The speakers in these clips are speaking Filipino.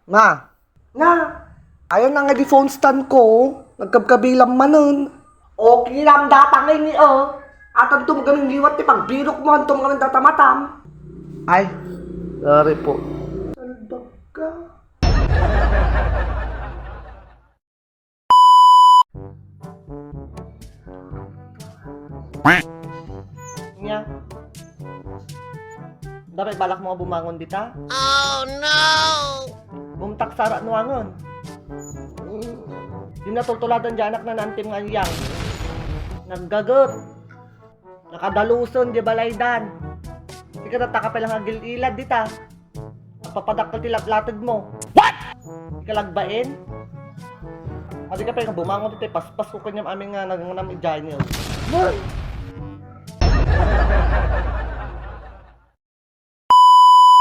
Nga. Nga. Ayan na nga di phone stand ko. Nagkabkabilang manon. Okay lang datang ini Atan tumagamin liwat ti pagbirok mo antum kami datamatam. Ay, sorry po. Salbag ka. Nya. Dapat balak mo bumangon dita? Oh no! Bumtak sara nuangon. Yung natultuladan dyan anak na nantim nga yang. Naggagot. Nakadaluson di balaydan. Di ka nataka pa lang agil ilad dita. Papadakal tilaplatid mo. What? Di ka lagbain? Adi ka pa yung bumangon dito. Paspas ko kanyang aming nga naganganam i-dyan yun.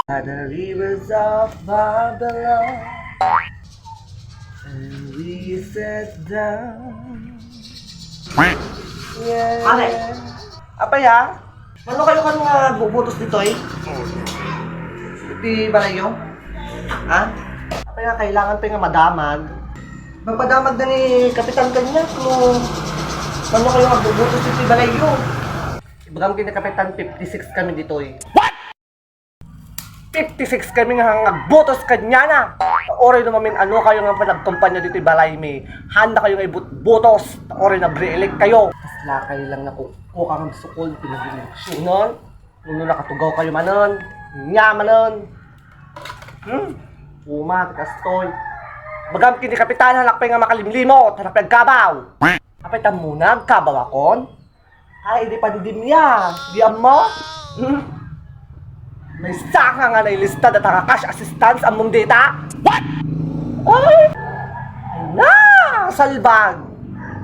At the rivers of Babylon, and we sat down. Yeah. Ate, apa ya? Ano kayo kan nga bubutos dito Di balayo? Ha? Apa ya, kailangan pa nga madamag. Magpadamag na ni Kapitan kanya kung ano kayo nga bubutos dito di balayo. Ibagam kina Kapitan 56 kami dito What? 56 kami nga nagbotos kanya na. Oray naman ano kayo nga panagkumpanya dito balay mi. Handa kayo nga ibotos. Oray na re-elect kayo. Kasla kayo lang na kuko kang sukol pinag-eleksyonon. Nung nakatugaw kayo manon. Nya manon. Uma, kastoy. Bagam kini kapitan halak pa nga makalimlimot. Halak pa gabaw. Kapitan muna, gabaw akon. Ay, di pandemya. Di mo? May saka nga nailista at cash assistance among data. What? Ay! Ay na! Salbag!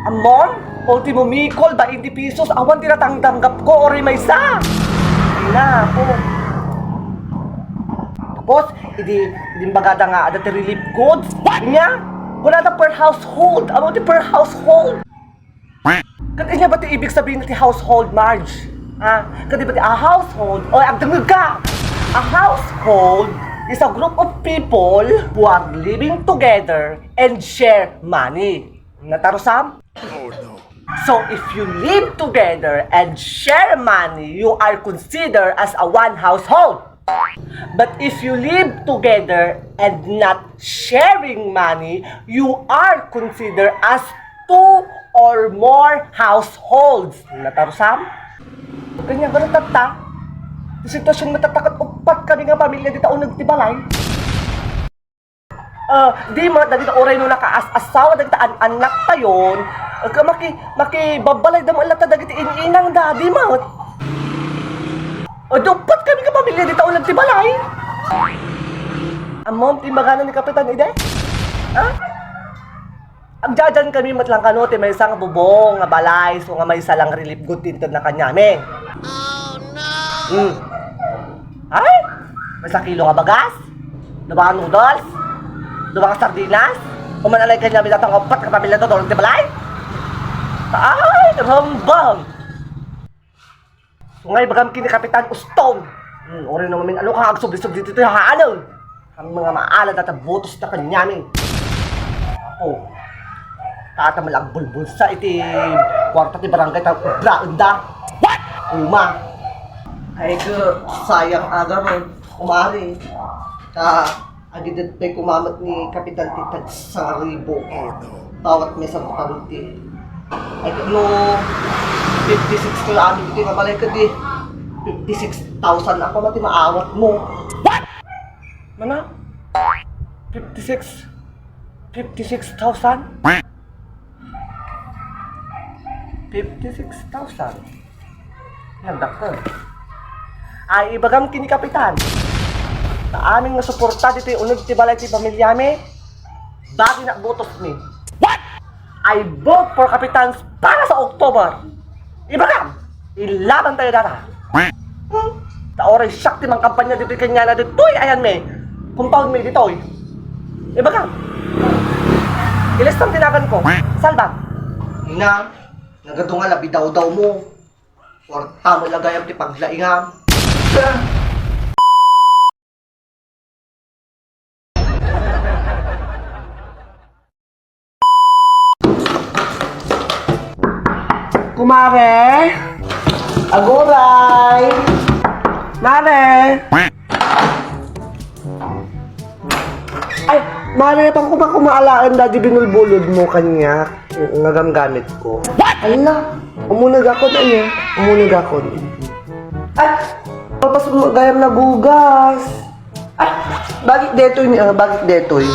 Amon? Ultimo Micol, 20 pesos. Awan tinatangdanggap ko. Ori may sa. Ay na po. Tapos, hindi bagada nga ada relief goods. What? Nya? Wala na per household. Amon ti per household. Kati niya ba ti ibig sabihin na ti household, Marge? Kati ba ti a household? O, agdangag ka! A household is a group of people who are living together and share money. Natarusam? Oh no. So if you live together and share money, you are considered as a one household. But if you live together and not sharing money, you are considered as two or more households. Natarusam? Kanya ba natata? Sa sitwasyon matatakat upat kami nga pamilya dito o nagtibalay. Di mo, dagita oray nung nakaas-asawa, dagita anak pa yun. Makibabalay da mo alata, dagita ininang da, di mo. Upat kami nga pamilya dito o nagtibalay. Amom, timbaganan ni Kapitan Ide? Agjajan kami matlang kanote, may isang bubong, nga balay, so nga may salang relief good tintod na kanyaming. Oh no! Ay! May sa kilo nga bagas? Daba ka noodles? Daba ka sardinas? Umanalay ka niya binatang opat ka pamilya to, dolong tibalay? Ay! Rambang! So ngay bagam kini Kapitan Uston. Ori naman ano ka agsubli-subli dito yung haanon. Ang mga maalad at butos na kanyamin. Ako, tatamalag bulbul sa iti kwarta ti barangay ta braunda. What? Uma. Ay ko sayang aga mo umari. Agidad pa'y kumamat ni Kapitan Titag sa ribo. Tawat may sa karuti. Ay no 56 ko lang dito nga balay ka di 56,000 ako mati maawat mo. What? Mana? 56,000? 56,000. Nagdakon. Ay, ibagam kini Kapitan. Na aming nasuporta dito yung unod ti balay ti pamilya mi. Bagi na botos mi. What? I vote for Kapitans para sa October. Ibagam, ilaban tayo data. Taoray siyak ti mang kampanya dito kanya na dito. Ayan mi. Compound mi dito. Ibagam. Ilistang tinagan ko. Salbag. Ina. Nagadunga labi daw mo. Kwarta mo lagayam ti paglaingam. Kumare? Aguray! Mare! Ay, Mare, pang kumaalaan daddy binulbulod mo kanya ngagamgamit ko. Ala, umunag ako na niya. Umunag ako. Ay, papas gayam na bugas. Ay, bakit detoy niya? Bakit detoy?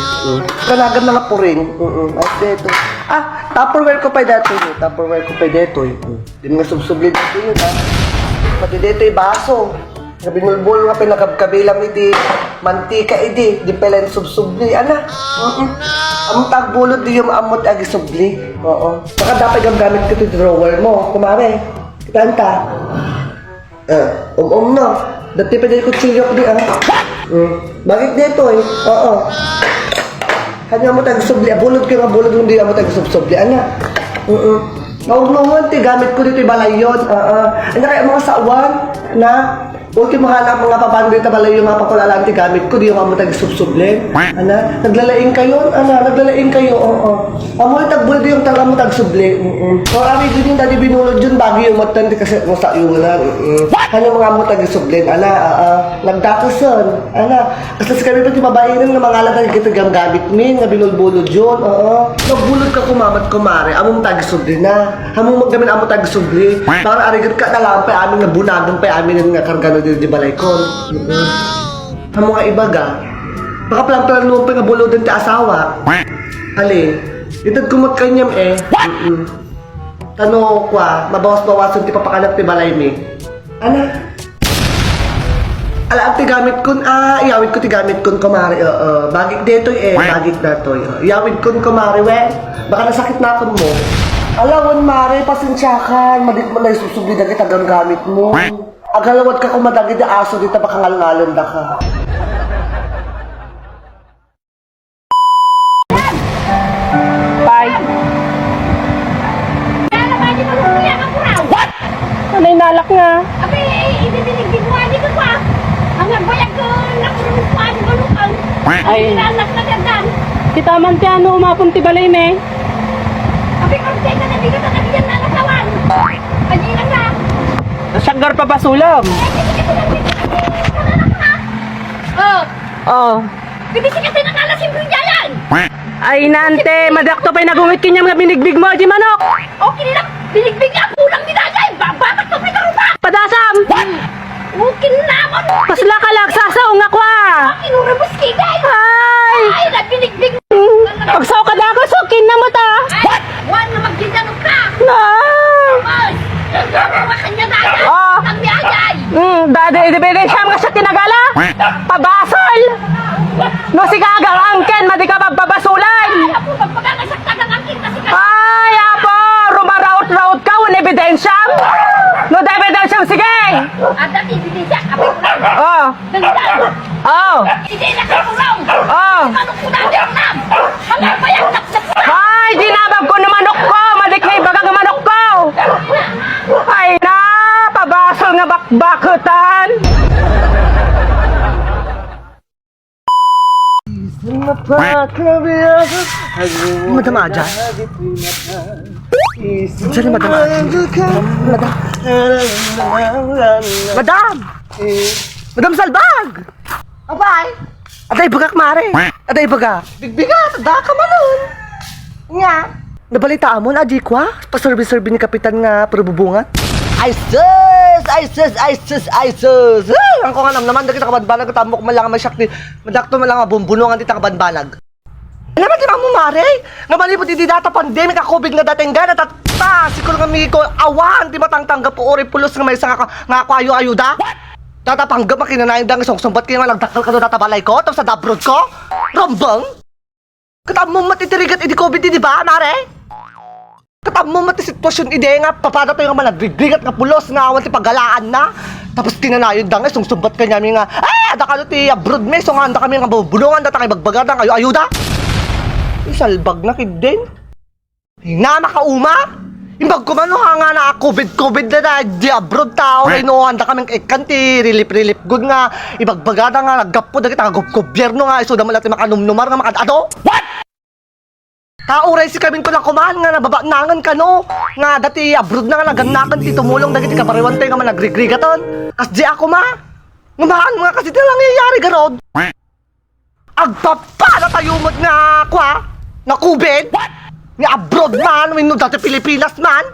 Kanagam na nga po rin. Ay, detoy. Ah, tupperware ko pa detoy niyo. Tupperware ko pa detoy. Di nga subsubli dito yun, ha? Pati detoy baso. Nga binulbul nga pinagkabilang iti mantika iti di pala subsubli ana. Among tagbulod di yung amot agi subli. Oo. Saka dapat gamit ko iti drawer mo, kumare. Kitanta. No. Dati pa din kutsilyo di Bakit dito eh? Oo. Kanya mo tagsubli, bulod ko nga bulod hindi mo tagsubli ana. Naunungan ti gamit ko dito balayon. Ano kaya mga sawan na ultimo hala mga papano dito balayon mga pakulalan ti gamit ko di yung mga tagsubsuble. Ana, naglalaing kayo? Ana, naglalaing kayo. Oo. Amo tagbulod yung tala mo tagsuble. So ami din yung dali binulod yun bagyo yung matan kasi mo sa iyo na. Ano mga mo tagsuble? Ana, nagdakason. Ana, kasi sa kami pa ti babae nang mga alaga kita gamit min nga binulbulod yun. Oo. Nagbulod ka kumamat kumare, among tagsuble na. Hamong magdamin amo tagsuble. Para arigat ka na lang pa amin nga bunagan pa amin nga kargano di balay ko. Hamong nga ibaga. Baka plan-plan mo pa nga bulodan ti asawa. Ali, itad kumot kanyam Tano kwa, mabawas-bawasan ti papakanap ti balay mi. Ana? Ala, ti gamit kun, iyawid ko ti gamit kun kumari, bagit detoy bagit datoy. Iyawid kun kumari, we. Baka nasakit na kun mo. Alawan, Mare, pasensyakan. Madit mo na isusubli na kita gamit mo. Agalawad ka kung madagid na aso dito baka ngalngalon da ka. Bye. What? Ano yung nalak nga? Abi, ibibinig mo ani ko pa. Ang bayag ko nakulong pa ni Balukang. Ay. Nilalak na gandan. Kita man ti ano umapon ti balay me. Abi, kung sa'yo na bigat na kabigyan na nakawan. Adi lang na. Nasyagar pa ba sulam? Oh, Oh. bibisi kasi nakalasim ko yan. Ay nante, madakto pa'y nagungit kanyang nga binigbig mo, di manok. Okay lang, binigbig niya, kulang ni Dajay. Bakit ko may karupa? Padasam! Okay na mo. Pasla ka lang, sasaong ako Kinurabos kigay. Ay! Ay, nagbinigbig. Pagsaw ka na ako, sukin na mo ta! Ay, wan na magdidanong ka. Na! Ay, nagawa kanya Dajay. Oh. Ang Dajay. Dada, idibigay siya nga sa tinagala! Pabasol! No si kagang angken, madi ka magbabasulan! Ako, magpagkakasakta ng aking kasi ka. Ay, apo! Rumaraut-raut ka, wala ebidensyam! No da ebidensyam, sige! At dati, hindi siya kapit lang. Oh! Ganda. Oh! Hindi na kakulong. Oh! Manok ko na din lang. Wala pa yung tapsap na. Ay, dinabag ko na manok ko! Madikhay baga nga manok ko! Ay na! Pabasol nga bakbakutan! Madam Aja? Saan Madam Aja? Madam! Madam Salbag! Abay! Aday bagak mare! Aday baga! Bigbigat! Da ka malun! Nga! Nabalita amon, adi kwa? Pa-service-service ni Kapitan nga perububungan? Ay sus! Ay sus! Ay sus! Ay sus! Ay! Ang ko nga naman, dagit kabanbanag, katamok man lang masyak ni madakto man lang bumbunungan dito kabanbanag. Alam mo, di ba mo, Mare? Nga malipot di data pandemic, COVID nga dating gana, tata, sikul nga mi ko, awan, di matangtanggap po, ori pulos nga may isa nga ako ayo-ayuda? Tata, panggap makinanayin dang isang sumbat kayo nga nagdakal ka doon data balay ko, tapos sa dabrod ko? Rombang? Katam mo matitirigat idi COVID di ba, Mare? Katam mo mati sitwasyon ide nga, papada tayo nga malagbigat nga pulos nga awan ti pagalaan na. Tapos tinanayon dang isang sumbat ka niya nga, ada ka ti abroad me, so nga anda kami nga bubulungan, data kay bagbagadang ayo-ayuda? Salbag na kid din. Na makauma. Imbag ko man nga na COVID na di abroad tao. No handa kaming ikanti relief good nga ibagbagada nga naggapo dagit nga gobyerno nga iso da malati makanumnumar nga makadado. What? Kauray si Kevin ko lang kumahan nga nababanangan ka no. Nga dati abroad na nga naganakan ti tumulong dagiti kabariwan tayo nga man nagrigriga ton. Kas di ako ma. Ngumahan nga kasi di nangyayari garod. Agpapala tayo mo nga kwa. Nga kubid. Nga abroad man. Wino dati Pilipinas man.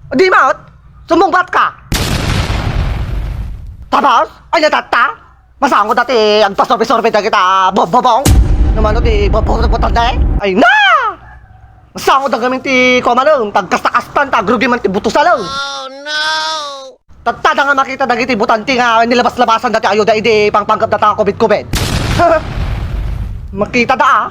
O di maot. Sumungbat ka. Tapos. Ay natata. Masango dati agpasorbe-sorbe na kita bobobong. Naman o di bobobong na eh. Ay na. Masango na gamin ti kumalong. Tagkastakastan. Tagrugi man ti butusalong. Oh no! Tatada nga makita dagiti butanti nga nilabas-labasan dati ayo da ide pangpanggap data COVID-COVID. Makita da ah.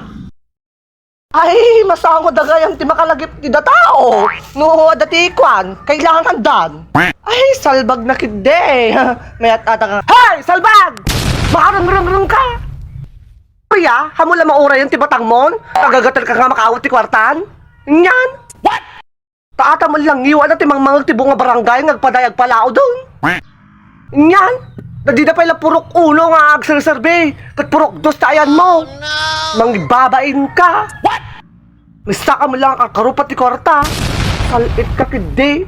Ay, masango da gayang ti makalagip ti datao. No, dati kwan, kailangan dan. Ay, salbag na kide. Mayat ata nga. Hay, salbag! Makarang-rang ka. Kuya, hamula maura yung ti batang mon. Nagagatal ka nga makaawat ti kwartan. Yan. What? Taata mo lang iwan natin mga tibong nga barangay nagpadayag palao doon. Yan. Nadi na pala purok ulo nga agserserbe. Kat purok dos tayan mo. Mangbabain ka. What? Mista ka mo lang kakarupat ti kwarta. Salit ka kidi.